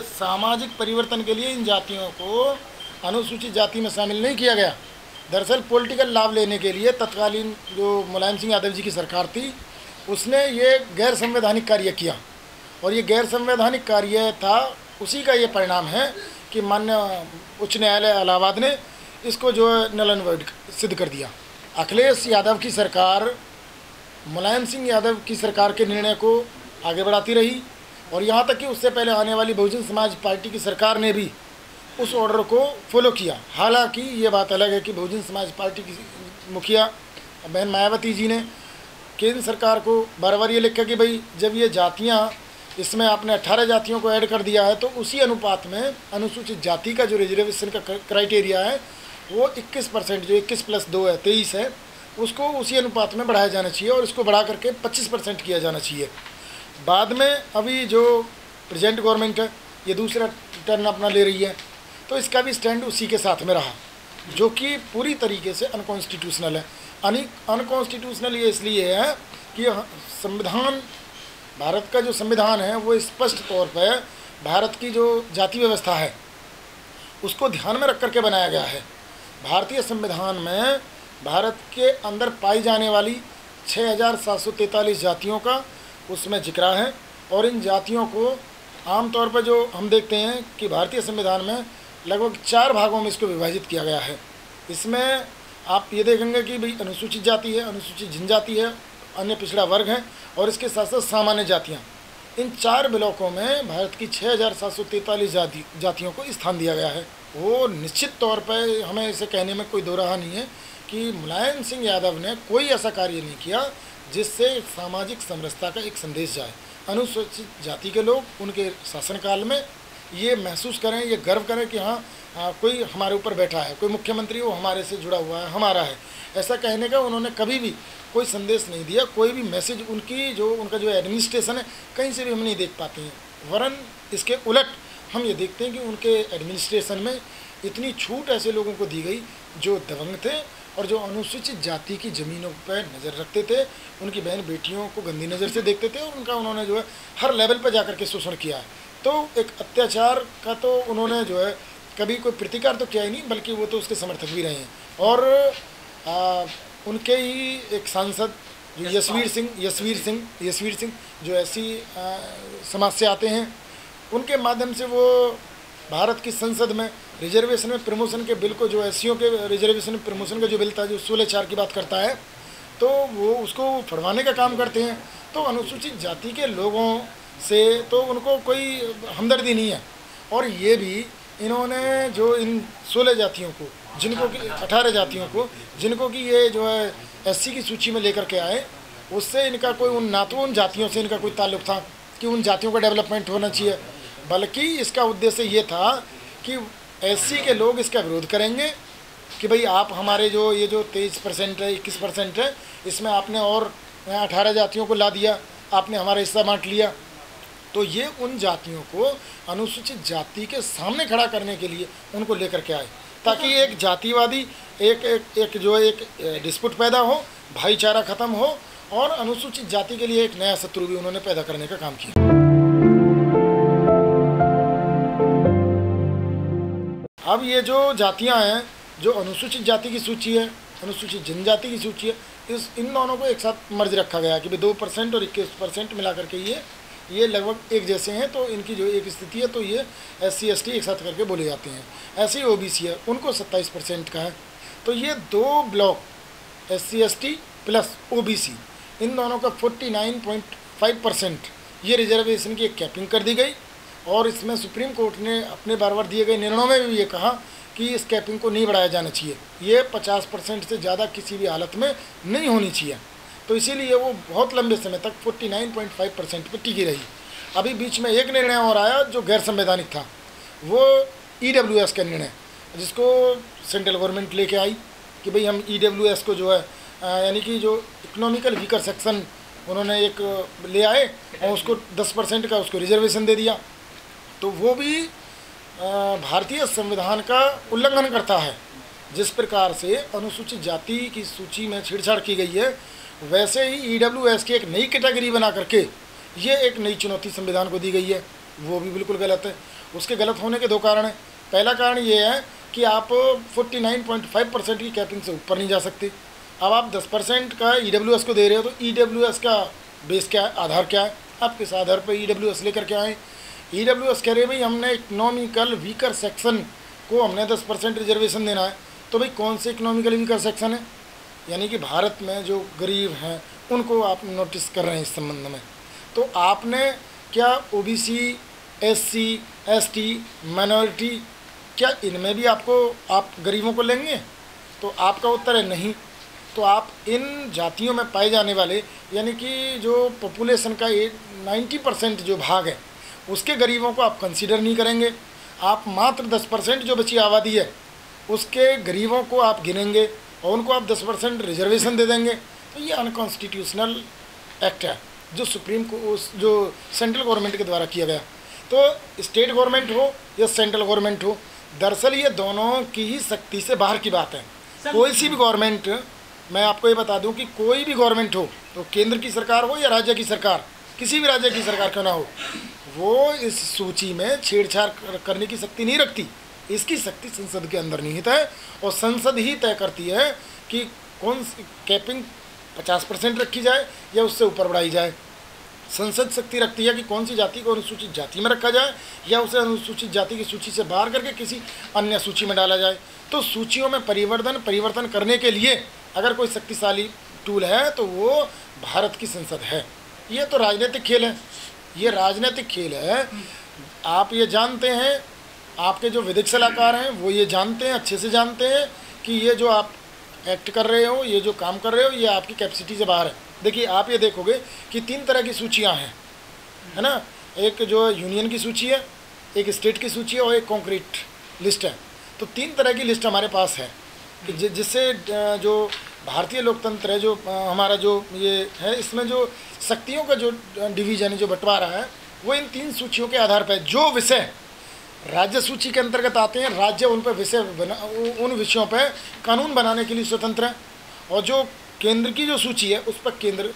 सामाजिक परिवर्तन के लिए इन जातियों को अनुसूचित जाति में शामिल नहीं किया गया। दरअसल पॉलिटिकल लाभ लेने के लिए तत्कालीन जो मुलायम सिंह यादव जी की सरकार थी उसने ये गैर संवैधानिक कार्य किया, और ये गैर संवैधानिक कार्य था, उसी का ये परिणाम है कि माननीय उच्च न्यायालय इलाहाबाद ने इसको जो है नल एंड वॉइड सिद्ध कर दिया। अखिलेश यादव की सरकार मुलायम सिंह यादव की सरकार के निर्णय को आगे बढ़ाती रही, और यहाँ तक कि उससे पहले आने वाली बहुजन समाज पार्टी की सरकार ने भी उस ऑर्डर को फॉलो किया। हालांकि ये बात अलग है कि बहुजन समाज पार्टी की मुखिया बहन मायावती जी ने केंद्र सरकार को बार बार ये लिखा कि भाई जब ये जातियाँ, इसमें आपने 18 जातियों को ऐड कर दिया है तो उसी अनुपात में अनुसूचित जाति का जो रिजर्वेशन का क्राइटेरिया है वो 21%, जो 21 + 2 है 23 है, उसको उसी अनुपात में बढ़ाया जाना चाहिए और इसको बढ़ा करके 25% किया जाना चाहिए। बाद में अभी जो प्रेजेंट गवर्नमेंट है ये दूसरा टर्न अपना ले रही है, तो इसका भी स्टैंड उसी के साथ में रहा, जो कि पूरी तरीके से अनकॉन्स्टिट्यूशनल है। अनकॉन्स्टिट्यूशनल ये इसलिए है कि संविधान, भारत का जो संविधान है वो स्पष्ट तौर पर भारत की जो जाति व्यवस्था है उसको ध्यान में रख करके बनाया गया है। भारतीय संविधान में भारत के अंदर पाई जाने वाली 6743 जातियों का उसमें जिक्र है, और इन जातियों को आमतौर पर जो हम देखते हैं कि भारतीय संविधान में लगभग 4 भागों में इसको विभाजित किया गया है। इसमें आप ये देखेंगे कि भाई अनुसूचित जाति है, अनुसूचित जनजाति है, अन्य पिछड़ा वर्ग है, और इसके साथ साथ सामान्य जातियाँ। इन 4 ब्लॉकों में भारत की 6743 जातियों को स्थान दिया गया है। वो निश्चित तौर पर हमें इसे कहने में कोई दो राह नहीं है कि मुलायम सिंह यादव ने कोई ऐसा कार्य नहीं किया जिससे सामाजिक समरसता का एक संदेश जाए। अनुसूचित जाति के लोग उनके शासनकाल में ये महसूस करें, ये गर्व करें कि हाँ कोई हमारे ऊपर बैठा है, कोई मुख्यमंत्री वो हमारे से जुड़ा हुआ है, हमारा है। ऐसा कहने का उन्होंने कभी भी कोई संदेश नहीं दिया, कोई भी मैसेज उनका जो एडमिनिस्ट्रेशन है कहीं से भी हम नहीं देख पाते हैं। वरन इसके उलट हम ये देखते हैं कि उनके एडमिनिस्ट्रेशन में इतनी छूट ऐसे लोगों को दी गई जो दबंग थे और जो अनुसूचित जाति की ज़मीनों पर नज़र रखते थे, उनकी बहन बेटियों को गंदी नज़र से देखते थे, और उनका उन्होंने जो है हर लेवल पर जाकर के शोषण किया है। तो एक अत्याचार का तो उन्होंने जो है कभी कोई प्रतिकार तो किया ही नहीं, बल्कि वो तो उसके समर्थक भी रहे हैं। और उनके ही एक सांसद यशवीर सिंह जो ऐसी समाज से आते हैं, उनके माध्यम से वो भारत की संसद में रिजर्वेशन में प्रमोशन के बिल को, जो एससीओ के रिजर्वेशन में प्रमोशन का जो बिल था जो 16(4) की बात करता है, तो वो उसको फड़वाने का काम करते हैं। तो अनुसूचित जाति के लोगों से तो उनको कोई हमदर्दी नहीं है। और ये भी इन्होंने जो इन 16 जातियों को, जिनको कि 18 जातियों को, जिनको कि ये जो है एससी की सूची में लेकर के आए, उससे इनका कोई ना तो उन जातियों से इनका कोई ताल्लुक़ था कि उन जातियों का डेवलपमेंट होना चाहिए, बल्कि इसका उद्देश्य ये था कि एससी के लोग इसका विरोध करेंगे कि भाई आप हमारे जो ये जो 23% है, 21% है, इसमें आपने और 18 जातियों को ला दिया, आपने हमारा हिस्सा बांट लिया। तो ये उन जातियों को अनुसूचित जाति के सामने खड़ा करने के लिए उनको लेकर के आए, ताकि एक जातिवादी एक डिस्प्यूट पैदा हो, भाईचारा ख़त्म हो, और अनुसूचित जाति के लिए एक नया शत्रु भी उन्होंने पैदा करने का काम किया। अब ये जो जातियां हैं, जो अनुसूचित जाति की सूची है, अनुसूचित जनजाति की सूची है, इन दोनों को एक साथ मर्ज रखा गया कि 2% और 21% मिला करके ये लगभग एक जैसे हैं। तो इनकी जो एक स्थिति है तो ये SC ST एक साथ करके बोले जाते हैं। ऐसे ही OBC है, उनको 27% का है। तो ये 2 block SC ST plus OBC, इन दोनों का 49.5% ये रिजर्वेशन की एक कैपिंग कर दी गई। और इसमें सुप्रीम कोर्ट ने अपने बार बार दिए गए निर्णयों में भी ये कहा कि इस कैपिंग को नहीं बढ़ाया जाना चाहिए, ये 50% से ज़्यादा किसी भी हालत में नहीं होनी चाहिए। तो इसीलिए वो बहुत लंबे समय तक 49.5% पर टिकी रही। अभी बीच में एक निर्णय और आया जो गैर संवैधानिक था, वो EWS का निर्णय, जिसको सेंट्रल गवर्नमेंट लेके आई कि भाई हम EWS को जो है यानी कि जो इकोनॉमिकल वीकर सेक्शन उन्होंने एक ले आए और उसको 10% का उसको रिजर्वेशन दे दिया। तो वो भी भारतीय संविधान का उल्लंघन करता है। जिस प्रकार से अनुसूचित जाति की सूची में छेड़छाड़ की गई है, वैसे ही EWS की एक नई कैटेगरी बना करके ये एक नई चुनौती संविधान को दी गई है वो भी बिल्कुल गलत है। उसके गलत होने के दो कारण हैं। पहला कारण ये है कि आप 49.5% की कैपिंग से ऊपर नहीं जा सकते। अब आप 10% का EWS को दे रहे हो, तो EWS का बेस क्या है, आधार क्या है, आप किस आधार पर EWS लेकर के आए। EWS कह रहे भाई हमने इकोनॉमिकल वीकर सेक्शन को हमने 10% रिजर्वेशन देना है। तो भाई कौन से इकोनॉमिकल वीकर सेक्शन है, यानी कि भारत में जो गरीब हैं उनको आप नोटिस कर रहे हैं इस संबंध में। तो आपने क्या OBC, SC, ST, माइनॉरिटी, क्या इनमें भी आप गरीबों को लेंगे? तो आपका उत्तर है नहीं। तो आप इन जातियों में पाए जाने वाले, यानी कि जो पॉपुलेशन का 90% जो भाग है उसके गरीबों को आप कंसीडर नहीं करेंगे। आप मात्र 10% जो बची आबादी है उसके गरीबों को आप गिनेंगे और उनको आप 10% रिजर्वेशन दे देंगे। तो ये अनकॉन्स्टिट्यूशनल एक्ट है जो जो सेंट्रल गवर्नमेंट के द्वारा किया गया। तो स्टेट गवर्नमेंट हो या सेंट्रल गवर्नमेंट हो, दरअसल ये दोनों की ही शक्ति से बाहर की बात है। कोई सी भी गवर्नमेंट, मैं आपको ये बता दूं कि कोई भी गवर्नमेंट हो, तो केंद्र की सरकार हो या राज्य की सरकार, किसी भी राज्य की सरकार क्यों ना हो, वो इस सूची में छेड़छाड़ करने की शक्ति नहीं रखती। इसकी शक्ति संसद के अंदर निहित है और संसद ही तय करती है कि कौन सी कैपिंग 50% रखी जाए या उससे ऊपर बढ़ाई जाए। संसद शक्ति रखती है कि कौन सी जाति को अनुसूचित जाति में रखा जाए या उसे अनुसूचित जाति की सूची से बाहर करके किसी अन्य सूची में डाला जाए। तो सूचियों में परिवर्तन करने के लिए अगर कोई शक्तिशाली टूल है तो वो भारत की संसद है। ये तो राजनीतिक खेल है, ये राजनीतिक खेल है। आप ये जानते हैं, आपके जो विधिक सलाहकार हैं वो ये जानते हैं, अच्छे से जानते हैं कि ये जो आप एक्ट कर रहे हो, ये जो काम कर रहे हो, ये आपकी कैपेसिटी से बाहर है। देखिए आप ये देखोगे कि 3 तरह की सूचियां हैं, है ना। एक जो यूनियन की सूची है, एक स्टेट की सूची है और एक कॉन्क्रीट लिस्ट है। तो 3 तरह की लिस्ट हमारे पास है कि जिससे जो भारतीय लोकतंत्र है, जो हमारा जो ये है, इसमें जो शक्तियों का जो डिवीज़न है, जो बंटवारा है, वो इन 3 सूचियों के आधार पर जो विषय राज्य सूची के अंतर्गत आते हैं, राज्य उन पर उन विषयों पर कानून बनाने के लिए स्वतंत्र है। और जो केंद्र की जो सूची है उस पर केंद्र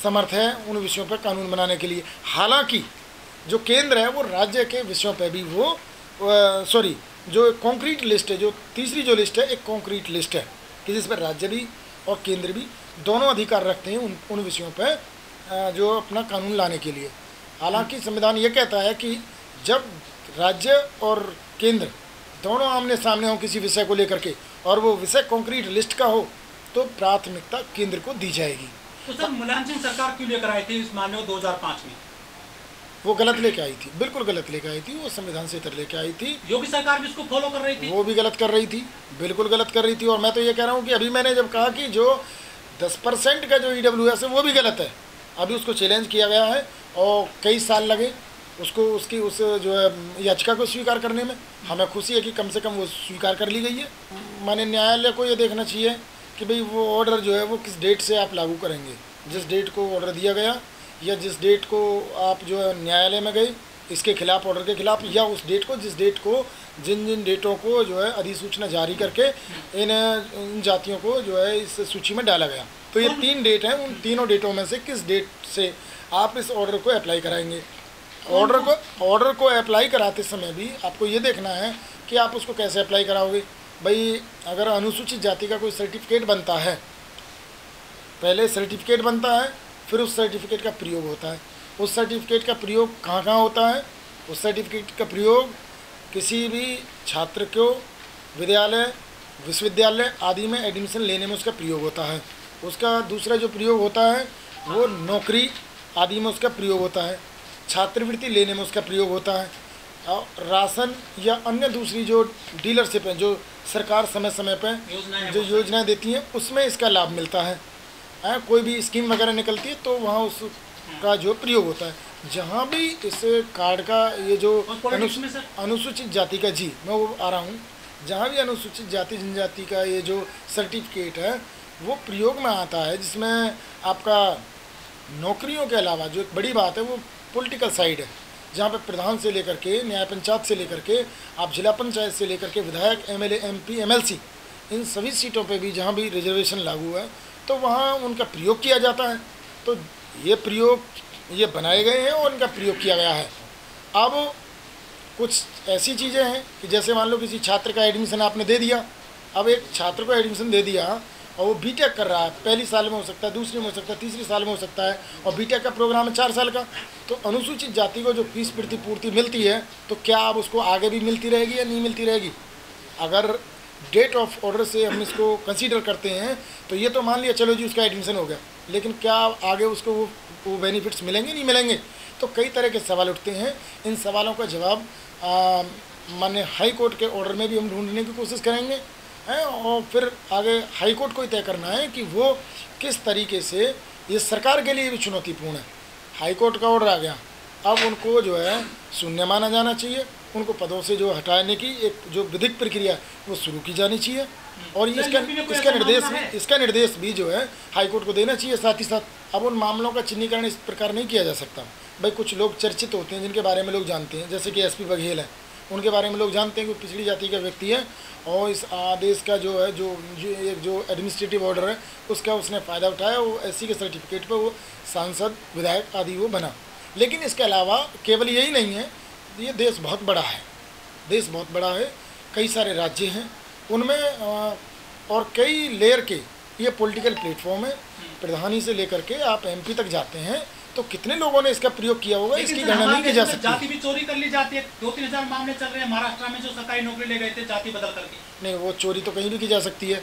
समर्थ है उन विषयों पर कानून बनाने के लिए। हालांकि जो केंद्र है वो राज्य के विषयों पर भी जो कॉन्क्रीट लिस्ट है, जो तीसरी जो लिस्ट है, एक कॉन्क्रीट लिस्ट है कि जिस पर राज्य भी और केंद्र भी दोनों अधिकार रखते हैं उन विषयों पर जो अपना कानून लाने के लिए। हालांकि संविधान ये कहता है कि जब राज्य और केंद्र दोनों आमने सामने हो किसी विषय को लेकर के और वो विषय कॉन्क्रीट लिस्ट का हो तो प्राथमिकता केंद्र को दी जाएगी। तो सर मुलायम सिंह सरकार क्यों लेकर आई थी इस मामले को 2005 में? वो गलत लेके आई थी, बिल्कुल गलत लेके आई थी। वो संविधान से इतर लेके आई थी। योगी सरकार भी इसको फॉलो कर रही थी, वो भी गलत कर रही थी, बिल्कुल गलत कर रही थी। और मैं तो ये कह रहा हूँ कि अभी मैंने जब कहा कि जो 10% का जो EWS है वो भी गलत है, अभी उसको चैलेंज किया गया है और कई साल लगे उसको उस जो है याचिका को स्वीकार करने में। हमें खुशी है कि कम से कम वो स्वीकार कर ली गई है। माननीय न्यायालय को ये देखना चाहिए कि भाई वो ऑर्डर जो है वो किस डेट से आप लागू करेंगे। जिस डेट को ऑर्डर दिया गया या जिस डेट को आप जो है न्यायालय में गए इसके खिलाफ, ऑर्डर के खिलाफ, या उस डेट को जिन डेटों को जो है अधिसूचना जारी करके इन जातियों को जो है इस सूची में डाला गया। तो ये 3 डेट हैं, उन तीनों डेटों में से किस डेट से आप इस ऑर्डर को अप्लाई कराएंगे। ऑर्डर को अप्लाई कराते समय भी आपको ये देखना है कि आप उसको कैसे अप्लाई कराओगे। भाई अगर अनुसूचित जाति का कोई सर्टिफिकेट बनता है, पहले सर्टिफिकेट बनता है, फिर उस सर्टिफिकेट का प्रयोग होता है। उस सर्टिफिकेट का प्रयोग कहाँ कहाँ होता है? उस सर्टिफिकेट का प्रयोग किसी भी छात्र को विद्यालय, विश्वविद्यालय आदि में एडमिशन लेने में उसका प्रयोग होता है। उसका दूसरा जो प्रयोग होता है वो नौकरी आदि में उसका प्रयोग होता है, छात्रवृत्ति लेने में उसका प्रयोग होता है, और राशन या अन्य दूसरी जो डीलरशिप है, जो सरकार समय समय पर जो योजनाएं देती हैं उसमें इसका लाभ मिलता है। कोई भी स्कीम वगैरह निकलती है तो वहाँ उसका जो प्रयोग होता है। जहाँ भी इस कार्ड का ये जो अनुसूचित जाति का, जी मैं वो आ रहा हूँ, जहाँ भी अनुसूचित जाति जनजाति का ये जो सर्टिफिकेट है वो प्रयोग में आता है, जिसमें आपका नौकरियों के अलावा जो एक बड़ी बात है वो पॉलिटिकल साइड है, जहाँ पे प्रधान से लेकर के न्याय पंचायत से लेकर के आप जिला पंचायत से लेकर के विधायक, MLA, MP, MLC, इन सभी सीटों पे भी जहाँ भी रिजर्वेशन लागू है तो वहाँ उनका प्रयोग किया जाता है। तो ये प्रयोग ये बनाए गए हैं और इनका प्रयोग किया गया है। अब कुछ ऐसी चीज़ें हैं कि जैसे मान लो किसी छात्र का एडमिशन आपने दे दिया, अब एक छात्र को एडमिशन दे दिया और वो बीटेक कर रहा है, पहली साल में हो सकता है, दूसरी में हो सकता है, तीसरी साल में हो सकता है, और बीटेक का प्रोग्राम है 4 साल का। तो अनुसूचित जाति को जो फीस प्रतिपूर्ति मिलती है तो क्या अब उसको आगे भी मिलती रहेगी या नहीं मिलती रहेगी? अगर डेट ऑफ ऑर्डर से हम इसको कंसीडर करते हैं तो ये तो मान लिया चलो जी उसका एडमिशन हो गया, लेकिन क्या आगे उसको वो बेनिफिट्स मिलेंगे नहीं मिलेंगे? तो कई तरह के सवाल उठते हैं। इन सवालों का जवाब माननीय हाई कोर्ट के ऑर्डर में भी हम ढूंढने की कोशिश करेंगे हैं, और फिर आगे हाई कोर्ट को ही तय करना है कि वो किस तरीके से, ये सरकार के लिए भी चुनौतीपूर्ण है। हाई कोर्ट का ऑर्डर आ गया, अब उनको जो है शून्य माना जाना चाहिए, उनको पदों से जो हटाने की एक जो विधिक प्रक्रिया है वो शुरू की जानी चाहिए, और इसका निर्देश भी जो है हाई कोर्ट को देना चाहिए साथ ही साथ। अब उन मामलों का चिन्हीकरण इस प्रकार नहीं किया जा सकता। भाई कुछ लोग चर्चित होते हैं जिनके बारे में लोग जानते हैं, जैसे कि एसपी बघेल है, उनके बारे में लोग जानते हैं कि पिछड़ी जाति का व्यक्ति है, और इस आदेश का जो है जो एडमिनिस्ट्रेटिव ऑर्डर है उसका उसने फ़ायदा उठाया, वो एससी के सर्टिफिकेट पर वो सांसद विधायक आदि वो बना। लेकिन इसके अलावा केवल यही नहीं है, ये देश बहुत बड़ा है, देश बहुत बड़ा है, कई सारे राज्य हैं उनमें, और कई लेयर के ये पॉलिटिकल प्लेटफॉर्म है। प्रधानी से लेकर के आप एमपी तक जाते हैं तो कितने लोगों ने इसका प्रयोग किया होगा, इसकी गणना नहीं की जा सकती। जाति भी चोरी कर ली जाती है, 2-3 हज़ार मामले चल रहे हैं महाराष्ट्र में, जो सरकारी नौकरी ले गए थे जाति बदल करके। नहीं, वो चोरी तो कहीं भी की जा सकती है।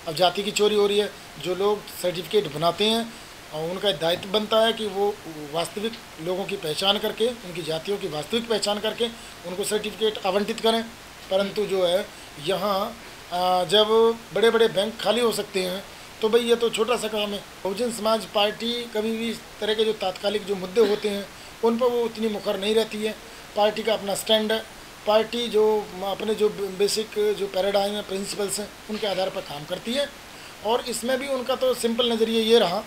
अब जाति की चोरी हो रही है, जो लोग सर्टिफिकेट बनाते हैं और उनका दायित्व बनता है कि वो वास्तविक लोगों की पहचान करके, उनकी जातियों की वास्तविक पहचान करके उनको सर्टिफिकेट आवंटित करें। परंतु जो है यहाँ जब बड़े बड़े बैंक खाली हो सकते हैं तो भाई ये तो छोटा सा काम है। बहुजन समाज पार्टी कभी भी इस तरह के जो तात्कालिक जो मुद्दे होते हैं उन पर वो उतनी मुखर नहीं रहती है। पार्टी का अपना स्टैंड है, पार्टी जो अपने जो बेसिक जो पैराडाइम है, प्रिंसिपल्स हैं, उनके आधार पर काम करती है। और इसमें भी उनका तो सिंपल नज़रिया ये रहा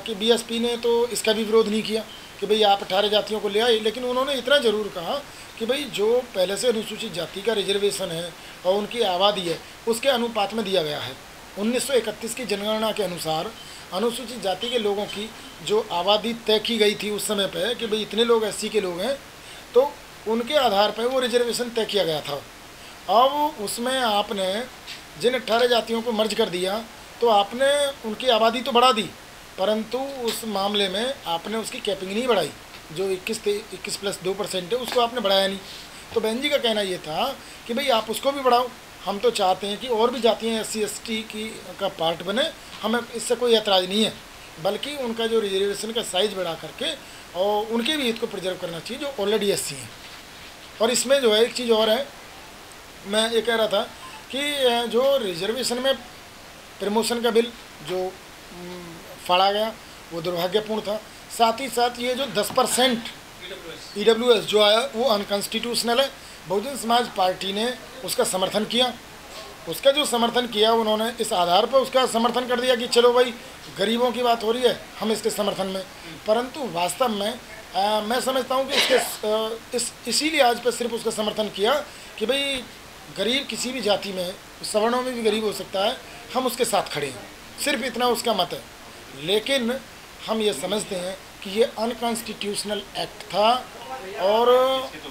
कि बीएसपी ने तो इसका भी विरोध नहीं किया कि भाई आप 18 जातियों को ले आए, लेकिन उन्होंने इतना ज़रूर कहा कि भाई जो पहले से अनुसूचित जाति का रिजर्वेशन है और उनकी आबादी है उसके अनुपात में दिया गया है। 1931 की जनगणना के अनुसार अनुसूचित जाति के लोगों की जो आबादी तय की गई थी उस समय पे कि भाई इतने लोग एससी के लोग हैं, तो उनके आधार पर वो रिजर्वेशन तय किया गया था। अब उसमें आपने जिन 18 जातियों को मर्ज कर दिया तो आपने उनकी आबादी तो बढ़ा दी, परंतु उस मामले में आपने उसकी कैपिंग नहीं बढ़ाई। जो 21+2% है उसको आपने बढ़ाया नहीं। तो बहन जी का कहना ये था कि भाई आप उसको भी बढ़ाओ, हम तो चाहते हैं कि और भी जातियाँ SC ST का पार्ट बने, हमें इससे कोई ऐतराज़ नहीं है, बल्कि उनका जो रिजर्वेशन का साइज़ बढ़ा करके और उनके भी हित को प्रिजर्व करना चाहिए जो ऑलरेडी SC हैं। और इसमें जो है एक चीज़ और है, मैं ये कह रहा था कि जो रिजर्वेशन में प्रमोशन का बिल जो फाड़ा गया वो दुर्भाग्यपूर्ण था। साथ ही साथ ये जो 10% EWS जो आया वो अनकॉन्स्टिट्यूशनल है। बहुजन समाज पार्टी ने उसका समर्थन किया, उसका जो समर्थन किया उन्होंने इस आधार पर उसका समर्थन कर दिया कि चलो भाई गरीबों की बात हो रही है हम इसके समर्थन में। परंतु वास्तव में मैं समझता हूँ कि इसके इसीलिए आज पर सिर्फ उसका समर्थन किया कि भाई गरीब किसी भी जाति में, सवर्णों में भी गरीब हो सकता है, हम उसके साथ खड़े हैं, सिर्फ इतना उसका मत है। लेकिन हम ये समझते हैं कि ये अनकॉन्स्टिट्यूशनल एक्ट था और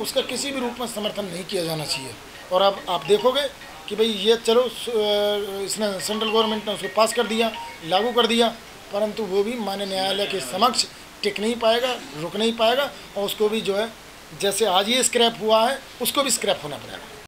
उसका किसी भी रूप में समर्थन नहीं किया जाना चाहिए। और अब आप देखोगे कि भाई ये चलो इसने सेंट्रल गवर्नमेंट ने उसको पास कर दिया, लागू कर दिया, परंतु वो भी माननीय न्यायालय के समक्ष टिक नहीं पाएगा, रुक नहीं पाएगा, और उसको भी जो है जैसे आज ये स्क्रैप हुआ है उसको भी स्क्रैप होना पड़ेगा।